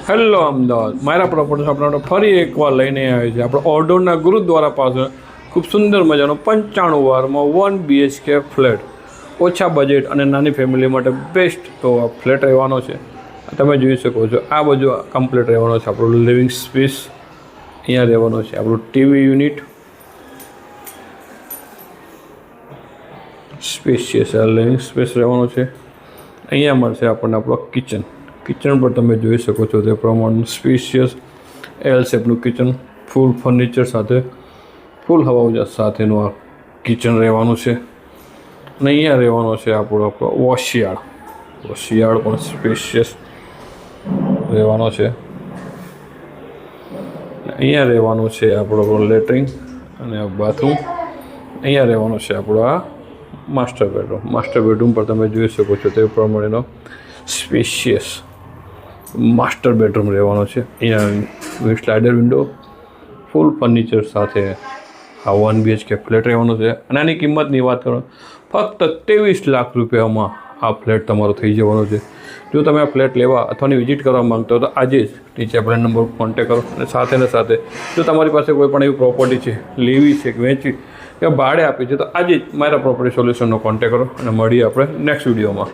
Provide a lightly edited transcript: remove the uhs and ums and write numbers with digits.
Hello Ahmedabad, મારા property આપણે ફરી એકવાર લઈને આવ્યા છે આપણે ઓરડોના ગુરુદ્વારા પાસે ખૂબ સુંદર મજાનો 95 વારમાં 1 BHK ફ્લેટ, ઓછા બજેટ અને નાની ફેમિલી માટે બેસ્ટ તો આ ફ્લેટ રહેવાનો છે. તમે જોઈ શકો છો આ બધું કમ્પ્લીટ રહેવાનો છે. આપણું લિવિંગ સ્પેસ અહીંયા રહેવાનો છે, આપણું TV unit spacious living space રહેવાનો છે. અહીંયા મળશે આપણને આપણો કિચન પર તમે જોઈ શકો છો તે પ્રમાણે સ્પેશિયસ એલ શેપનું કિચન, ફૂલ ફર્નિચર સાથે, ફૂલ હવા સાથેનું આ કિચન રહેવાનું છે. અને અહીંયા રહેવાનો છે આપણો વોશિયાળ પણ સ્પેશિયસ રહેવાનો છે. અહીંયા રહેવાનું છે આપણો લેટ્રિન અને બાથરૂમ. અહીંયા રહેવાનો છે આપણો આ માસ્ટર બેડરૂમ પર તમે જોઈ શકો છો તે પ્રમાણેનો સ્પેશિયસ માસ્ટર બેડરૂમ રહેવાનો છે. અહીંયા સ્લાઇડર વિન્ડો, ફૂલ ફર્નિચર સાથે આ 1 BHK ફ્લેટ રહેવાનો છે. અને આની કિંમતની વાત કરો ફક્ત 23 લાખ રૂપિયામાં આ ફ્લેટ તમારો થઈ જવાનો છે. જો તમે આ ફ્લેટ લેવા અથવાની વિઝિટ કરવા માંગતા હો તો આજે જ નીચે આપણા નંબર પર કોન્ટેક્ટ કરો. અને સાથે જો તમારી પાસે કોઈ પણ એવી પ્રોપર્ટી છે, લેવી છે કે વેચવી કે ભાડે આપી છે તો આજે જ મારા પ્રોપર્ટી સોલ્યુશનનો કોન્ટેક્ટ કરો અને મળીએ આપણે નેક્સ્ટ વિડીયોમાં.